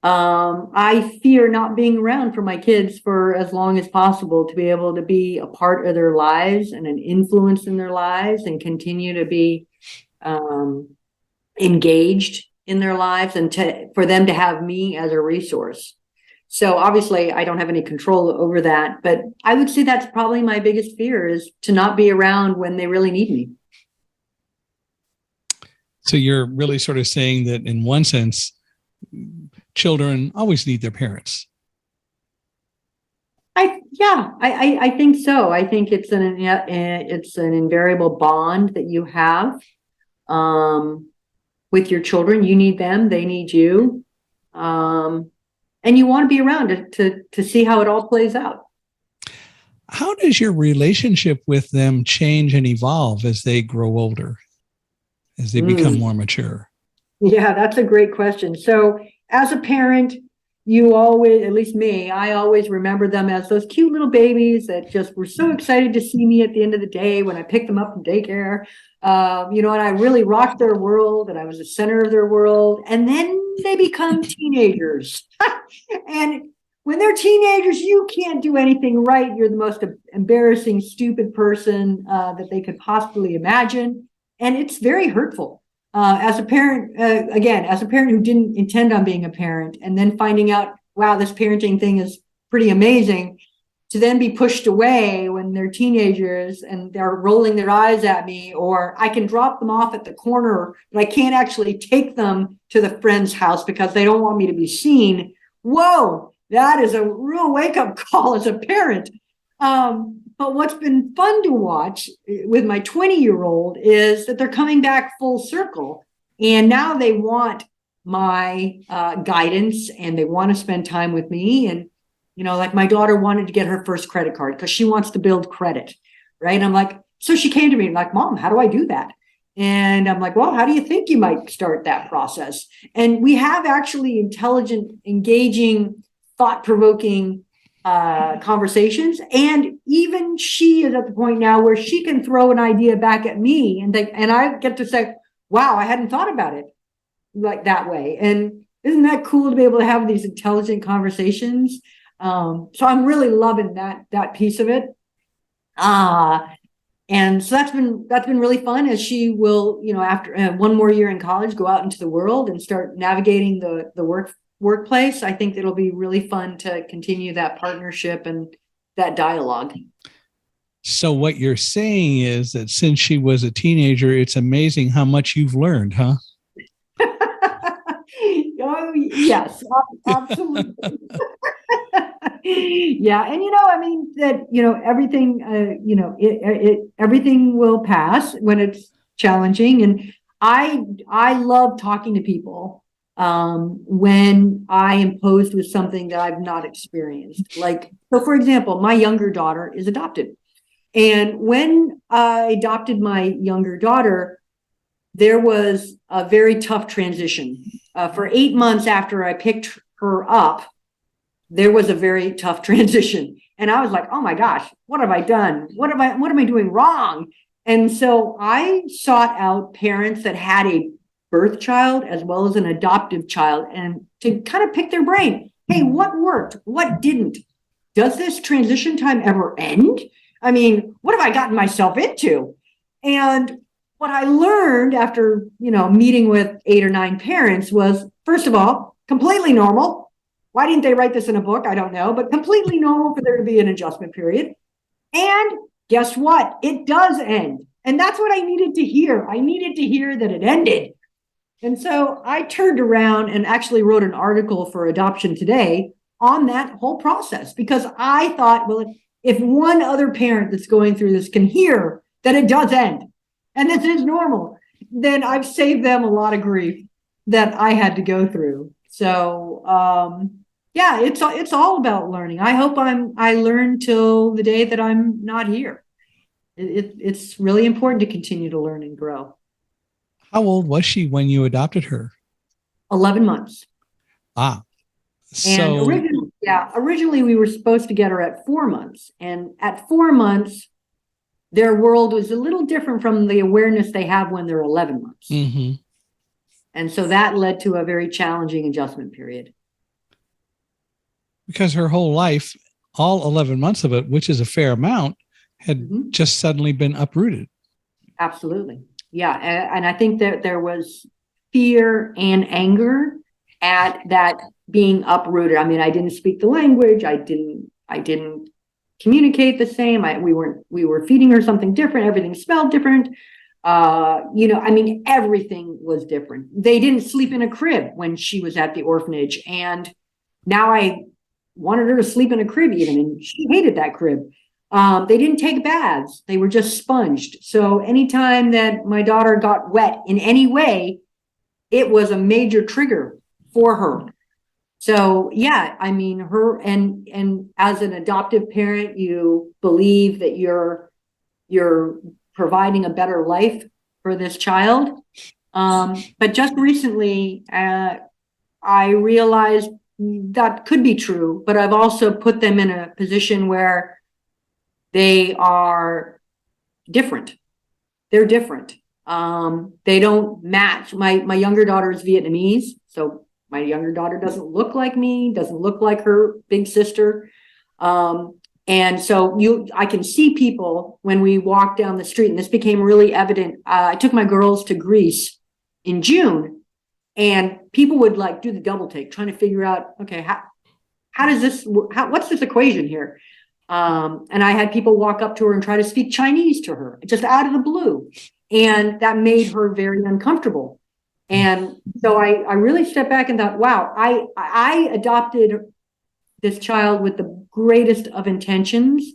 S2: I fear not being around for my kids for as long as possible, to be able to be a part of their lives and an influence in their lives and continue to be engaged in their lives, and for them to have me as a resource. So obviously I don't have any control over that, but I would say that's probably my biggest fear, is to not be around when they really need me.
S1: So you're really sort of saying that in one sense, children always need their parents.
S2: I think so. I think it's an invariable bond that you have with your children. You need them, they need you. And you want to be around to see how it all plays out.
S1: How does your relationship with them change and evolve as they grow older, as they become more mature?
S2: Yeah, that's a great question. So as a parent, you always, at least me, I always remember them as those cute little babies that just were so excited to see me at the end of the day when I picked them up from daycare. And I really rocked their world, and I was the center of their world. And then they become teenagers. And when they're teenagers, you can't do anything right. You're the most embarrassing, stupid person that they could possibly imagine. And it's very hurtful. As a parent, as a parent who didn't intend on being a parent, and then finding out, wow, this parenting thing is pretty amazing, to then be pushed away when they're teenagers and they're rolling their eyes at me, or I can drop them off at the corner, but I can't actually take them to the friend's house because they don't want me to be seen. Whoa, that is a real wake-up call as a parent. But what's been fun to watch with my 20-year-old is that they're coming back full circle. And now they want my guidance, and they want to spend time with me. And, like my daughter wanted to get her first credit card because she wants to build credit, right? And I'm like, so she came to me like, Mom, how do I do that? And I'm like, well, how do you think you might start that process? And we have actually intelligent, engaging, thought-provoking conversations. And even she is at the point now where she can throw an idea back at me, and I get to say, wow, I hadn't thought about it like that way. And isn't that cool to be able to have these intelligent conversations? So I'm really loving that piece of it. And so that's been really fun, as she will, after one more year in college, go out into the world and start navigating the workplace. I think it'll be really fun to continue that partnership and that dialogue.
S1: So what you're saying is that since she was a teenager, it's amazing how much you've learned, huh?
S2: Oh, yes, absolutely. Yeah. And, everything, everything will pass when it's challenging. And I love talking to people when I am posed with something that I've not experienced. Like, so for example, my younger daughter is adopted. And when I adopted my younger daughter, there was a very tough transition. For 8 months after I picked her up, there was a very tough transition. And I was like, oh my gosh, what have I done? What am I doing wrong? And so I sought out parents that had a birth child as well as an adoptive child, and to kind of pick their brain. Hey, what worked? What didn't? Does this transition time ever end? I mean, what have I gotten myself into? And what I learned after, meeting with 8 or 9 parents was, first of all, completely normal. Why didn't they write this in a book? I don't know, but completely normal for there to be an adjustment period. And guess what? It does end. And that's what I needed to hear. I needed to hear that it ended. And so I turned around and actually wrote an article for Adoption Today on that whole process, because I thought, well, if one other parent that's going through this can hear that it does end, and this is normal, then I've saved them a lot of grief that I had to go through. So, yeah, it's all about learning. I hope I learn till the day that I'm not here. It's really important to continue to learn and grow.
S1: How old was she when you adopted her?
S2: 11 months.
S1: Ah,
S2: And
S1: so
S2: originally we were supposed to get her at 4 months. And at 4 months, their world was a little different from the awareness they have when they're 11 months.
S1: mm-hmm.
S2: And so that led to a very challenging adjustment period.
S1: Because her whole life, all 11 months of it, which is a fair amount, had just suddenly been uprooted.
S2: Absolutely. Yeah. And I think that there was fear and anger at that being uprooted. I mean, I didn't speak the language. I didn't communicate the same. We were feeding her something different. Everything smelled different. I mean, everything was different. They didn't sleep in a crib when she was at the orphanage. And now I wanted her to sleep in a crib even, and she hated that crib. They didn't take baths. They were just sponged. So anytime that my daughter got wet in any way, it was a major trigger for her. So yeah, I mean, her and as an adoptive parent, you believe that you're providing a better life for this child. But just recently, I realized that could be true, but I've also put them in a position where they are different. They're different. They don't match. My younger daughter is Vietnamese, so my younger daughter doesn't look like me, doesn't look like her big sister. And so I can see people when we walk down the street, and this became really evident. I took my girls to Greece in June, and people would like do the double take, trying to figure out, okay, how does this, what's this equation here? And I had people walk up to her and try to speak Chinese to her, just out of the blue. And that made her very uncomfortable. And so I really stepped back and thought, wow, I adopted this child with the greatest of intentions.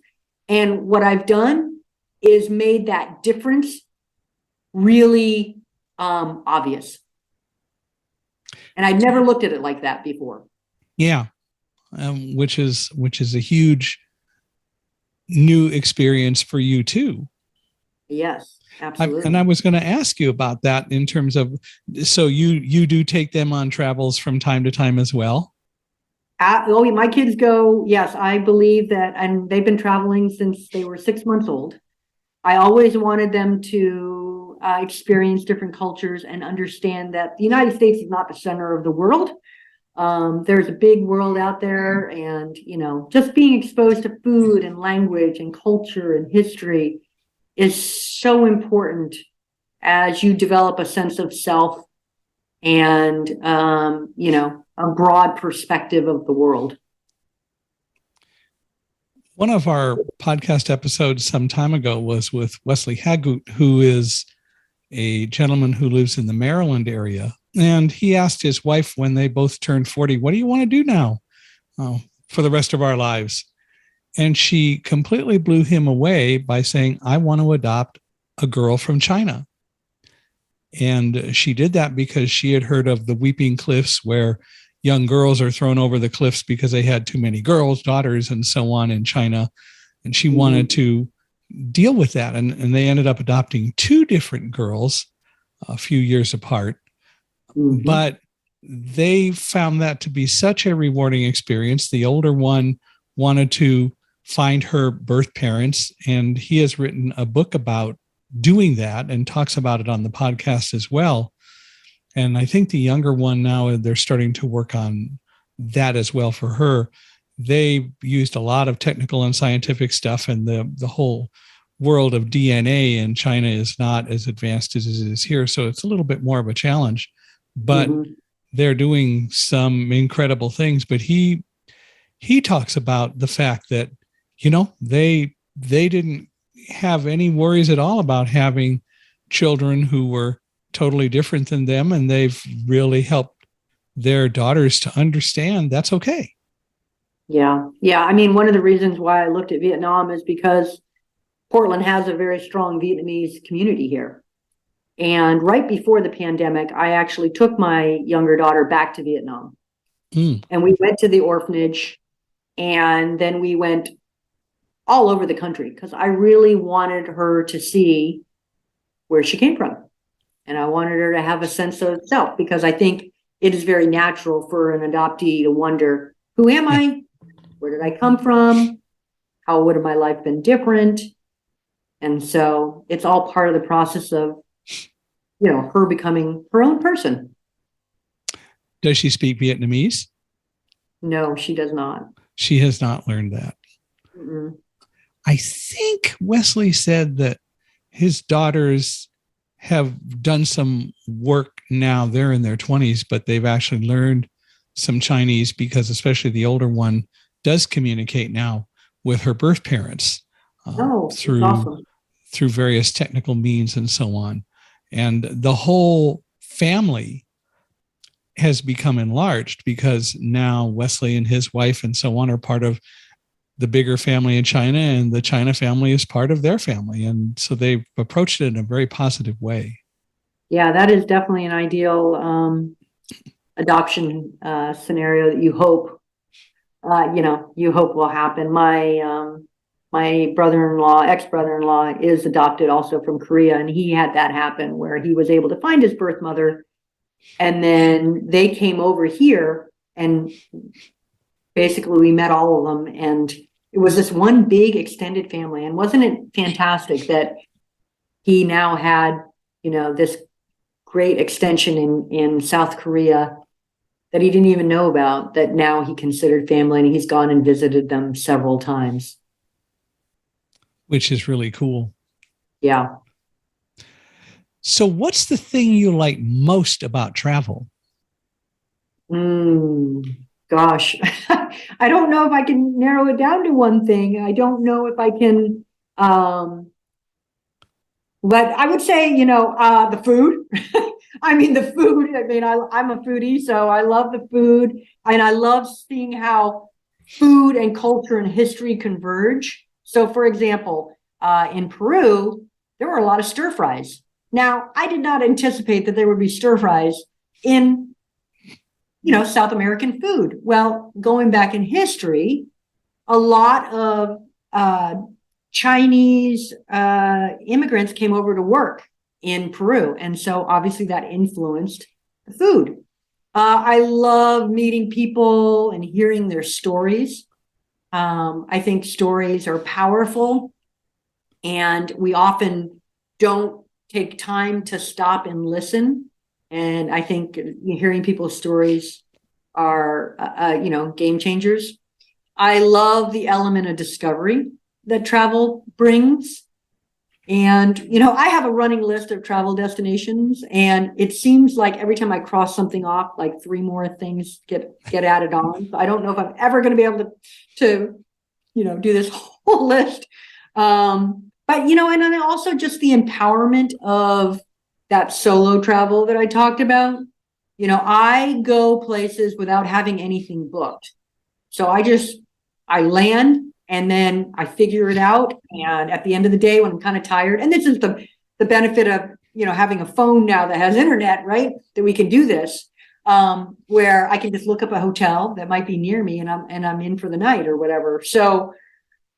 S2: And what I've done is made that difference really obvious. And I'd never looked at it like that before.
S1: Yeah. Which is a huge new experience for you too.
S2: Yes, absolutely.
S1: And I was going to ask you about that in terms of, so you do take them on travels from time to time as well?
S2: My kids go, yes, I believe that, and they've been traveling since they were 6 months old. I always wanted them to experience different cultures and understand that the United States is not the center of the world. There's a big world out there, and, just being exposed to food and language and culture and history is so important as you develop a sense of self and, a broad perspective of the world.
S1: One of our podcast episodes some time ago was with Wesley Hagoot, who is a gentleman who lives in the Maryland area. And he asked his wife when they both turned 40, what do you want to do now for the rest of our lives? And she completely blew him away by saying, I want to adopt a girl from China. And she did that because she had heard of the Weeping Cliffs, where young girls are thrown over the cliffs because they had too many daughters, and so on in China. And she wanted to deal with that. And they ended up adopting 2 different girls a few years apart. Mm-hmm. But they found that to be such a rewarding experience. The older one wanted to find her birth parents, and he has written a book about doing that and talks about it on the podcast as well. And I think the younger one now, they're starting to work on that as well for her. They used a lot of technical and scientific stuff, and the whole world of DNA in China is not as advanced as it is here. So it's a little bit more of a challenge. But they're doing some incredible things, but he talks about the fact that, they didn't have any worries at all about having children who were totally different than them. And they've really helped their daughters to understand that's okay.
S2: Yeah. Yeah. I mean, one of the reasons why I looked at Vietnam is because Portland has a very strong Vietnamese community here. And right before the pandemic, I actually took my younger daughter back to Vietnam. And we went to the orphanage, and then we went all over the country because I really wanted her to see where she came from. And I wanted her to have a sense of self, because I think it is very natural for an adoptee to wonder, who am I? Where did I come from? How would have my life been different? And so it's all part of the process of, her becoming her own person.
S1: Does she speak Vietnamese?
S2: No, she does not.
S1: She has not learned that.
S2: Mm-mm.
S1: I think Wesley said that his daughters have done some work now. They're in their 20s, but they've actually learned some Chinese, because especially the older one does communicate now with her birth parents through various technical means and so on. And the whole family has become enlarged, because now Wesley and his wife and so on are part of the bigger family in China, and the China family is part of their family. And so they've approached it in a very positive way.
S2: Yeah, that is definitely an ideal adoption scenario that you hope will happen. My brother-in-law, ex-brother-in-law, is adopted also from Korea, and he had that happen where he was able to find his birth mother, and then they came over here, and basically we met all of them, and it was this one big extended family. And wasn't it fantastic that he now had, this great extension in South Korea that he didn't even know about, that now he considered family, and he's gone and visited them several times.
S1: Which is really cool.
S2: Yeah.
S1: So what's the thing you like most about travel?
S2: Gosh, I don't know if I can narrow it down to one thing. I don't know if I can, but I would say, the food. I mean, the food, I'm a foodie, so I love the food, and I love seeing how food and culture and history converge. So, for example, in Peru, there were a lot of stir fries. Now, I did not anticipate that there would be stir fries in, South American food. Well, going back in history, a lot of Chinese immigrants came over to work in Peru. And so obviously that influenced the food. I love meeting people and hearing their stories. I think stories are powerful, and we often don't take time to stop and listen. And I think hearing people's stories are, game changers. I love the element of discovery that travel brings. And, I have a running list of travel destinations, and it seems like every time I cross something off, like 3 more things get added on. So I don't know if I'm ever going to be able to do this whole list. But, and then also just the empowerment of that solo travel that I talked about. I go places without having anything booked. So I land, and then I figure it out. And at the end of the day, when I'm kind of tired, and this is the benefit of, having a phone now that has internet, right? That we can do this, where I can just look up a hotel that might be near me, and I'm in for the night or whatever. So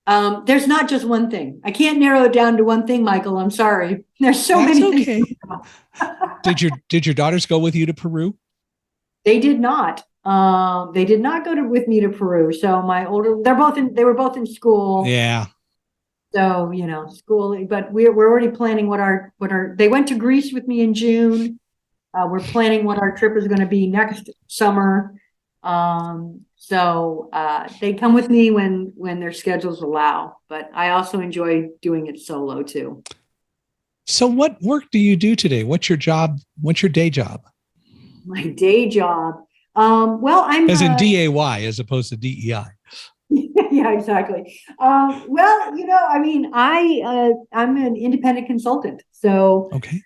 S2: there's not just one thing. I can't narrow it down to one thing, Michael. I'm sorry. There's so
S1: That's
S2: many
S1: okay. things. Did your daughters go with you to Peru?
S2: They did not. They did not go with me to Peru. So they were both in school.
S1: Yeah.
S2: So, school, but we're already planning they went to Greece with me in June. We're planning what our trip is going to be next summer. So they come with me when their schedules allow, but I also enjoy doing it solo too.
S1: So what work do you do today? What's your job? What's your day job?
S2: My day job. Well, I'm
S1: as in DAY as opposed to DEI.
S2: yeah, exactly. Well, I mean, I'm an independent consultant, so
S1: Okay.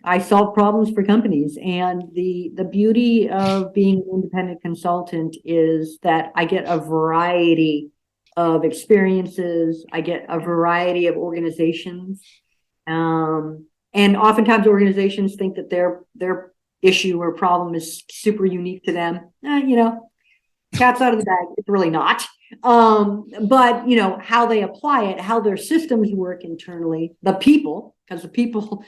S2: I solve problems for companies, and the beauty of being an independent consultant is that I get a variety of experiences. I get a variety of organizations, and oftentimes organizations think that their issue or problem is super unique to them. Cat's out of the bag. It's really not. But how they apply it, how their systems work internally, the people, because the people,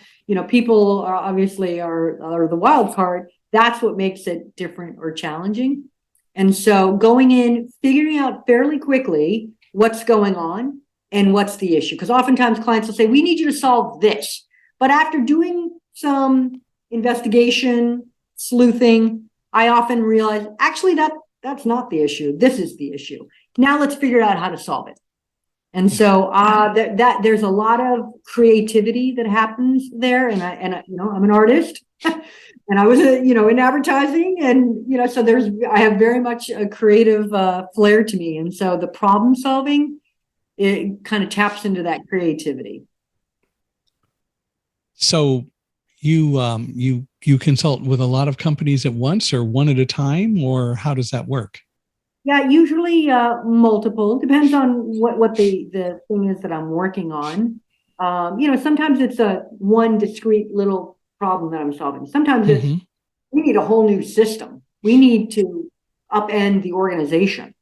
S2: people are obviously are the wild card. That's what makes it different or challenging. And so going in, figuring out fairly quickly what's going on and what's the issue. Because oftentimes clients will say, we need you to solve this. But after doing some investigation, sleuthing, I often realize actually that's not the issue. This is the issue. Now let's figure out how to solve it. And so that there's a lot of creativity that happens there. And I'm an artist, and I was in advertising, and so I have very much a creative flair to me. And so the problem solving, it kind of taps into that creativity.
S1: So you consult with a lot of companies at once, or one at a time, or how does that work?
S2: Yeah, usually multiple. Depends on what the thing is that I'm working on. Sometimes it's a one discrete little problem that I'm solving. Sometimes it's we need a whole new system. We need to upend the organization.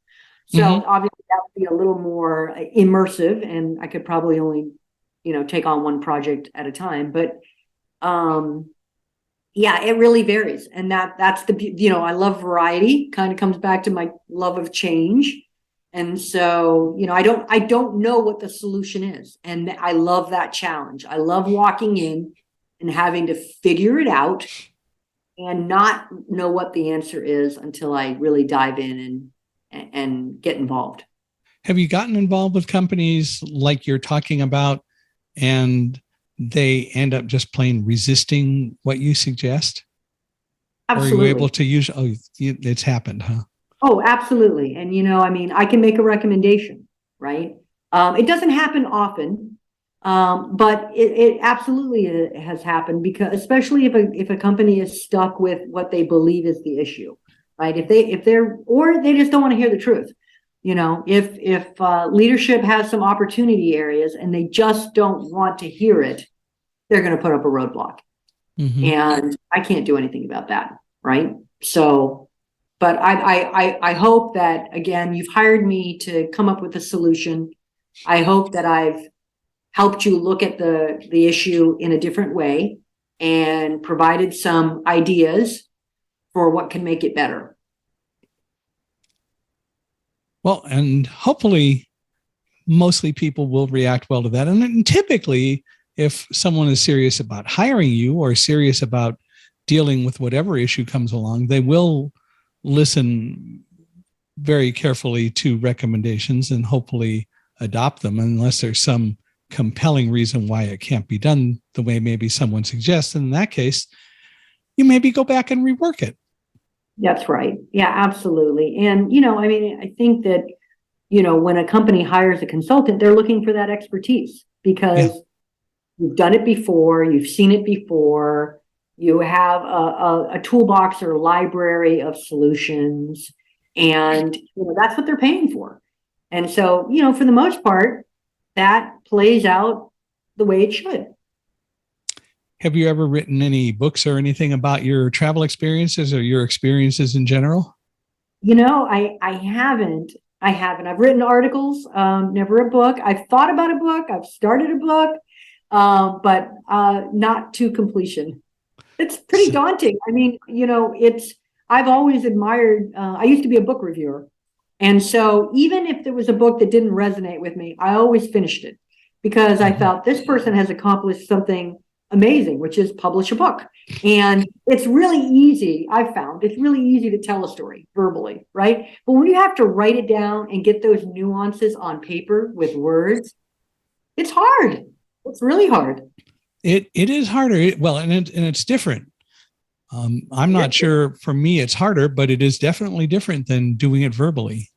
S2: So obviously that would be a little more immersive, and I could probably only take on one project at a time. But yeah, it really varies. And that's I love variety, kind of comes back to my love of change. And so, I don't know what the solution is. And I love that challenge. I love walking in and having to figure it out and not know what the answer is until I really dive in and get involved.
S1: Have you gotten involved with companies like you're talking about, and they end up just plain resisting what you suggest?
S2: Absolutely.
S1: Or are you able to use, it's happened, huh?
S2: Oh, absolutely. And, I can make a recommendation, right? It doesn't happen often, but it absolutely has happened, because especially if a company is stuck with what they believe is the issue, right? Or they just don't want to hear the truth. If leadership has some opportunity areas and they just don't want to hear it, they're going to put up a roadblock. And I can't do anything about that, right? So, but I hope that, again, you've hired me to come up with a solution. I hope that I've helped you look at the issue in a different way and provided some ideas for what can make it better.
S1: Well, and hopefully mostly people will react well to that. And typically, if someone is serious about hiring you or serious about dealing with whatever issue comes along, they will listen very carefully to recommendations and hopefully adopt them, unless there's some compelling reason why it can't be done the way maybe someone suggests. And in that case, you maybe go back and rework it.
S2: That's right. Yeah, absolutely. And, I think that, when a company hires a consultant, they're looking for that expertise, because you've done it before, you've seen it before, you have a toolbox or library of solutions, and that's what they're paying for. And so, for the most part, that plays out the way it should.
S1: Have you ever written any books or anything about your travel experiences or your experiences in general?
S2: I haven't. I've written articles, never a book. I've thought about a book. I've started a book, but not to completion. It's pretty daunting. I mean, I've always admired, I used to be a book reviewer. And so even if there was a book that didn't resonate with me, I always finished it, because I felt this person has accomplished something amazing, which is publish a book. And it's really easy. I've found it's really easy to tell a story verbally, right? But when you have to write it down and get those nuances on paper with words, it's hard. It's really hard.
S1: It is harder. Well, and it's different. I'm not sure, for me, it's harder, but it is definitely different than doing it verbally.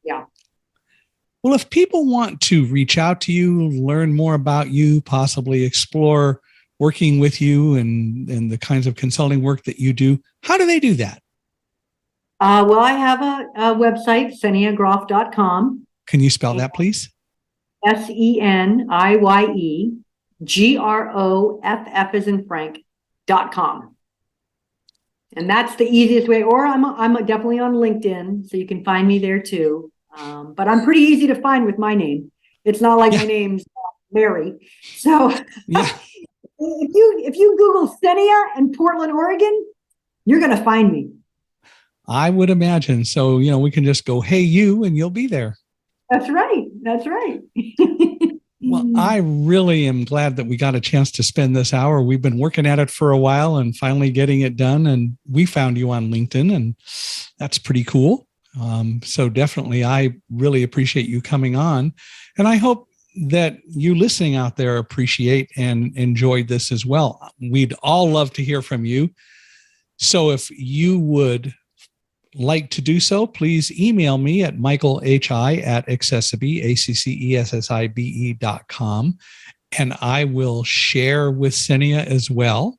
S2: Yeah.
S1: Well, if people want to reach out to you, learn more about you, possibly explore working with you and the kinds of consulting work that you do, how do they do that?
S2: Well, I have a website, SeniyeGroff.com.
S1: Can you spell that, please?
S2: SeniyeGroff as in Frank.com. And that's the easiest way. Or I'm definitely on LinkedIn, so you can find me there too. But I'm pretty easy to find with my name. It's not like my name's Mary. So if you Google Seniye in Portland, Oregon, you're going to find me.
S1: I would imagine. So, we can just go, hey, you, and you'll be there.
S2: That's right. That's right.
S1: Well, I really am glad that we got a chance to spend this hour. We've been working at it for a while and finally getting it done. And we found you on LinkedIn, and that's pretty cool. So definitely, I really appreciate you coming on. And I hope that you listening out there appreciate and enjoyed this as well. We'd all love to hear from you. So if you would like to do so, please email me at michaelhi@accessibe.com, and I will share with Seniye as well.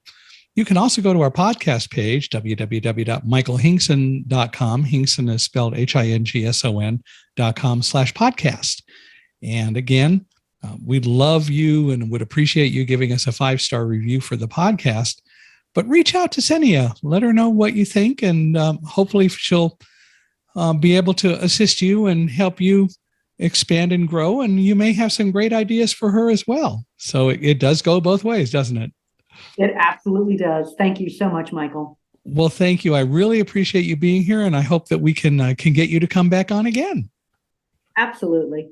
S1: You can also go to our podcast page, www.michaelhingson.com. Hingson is spelled HINGSON.com/podcast. And again, we'd love you and would appreciate you giving us a 5-star review for the podcast. But reach out to Seniye, let her know what you think, and hopefully she'll be able to assist you and help you expand and grow. And you may have some great ideas for her as well. So it does go both ways, doesn't it?
S2: It absolutely does. Thank you so much, Michael.
S1: Well, thank you. I really appreciate you being here, and I hope that we can get you to come back on again.
S2: Absolutely.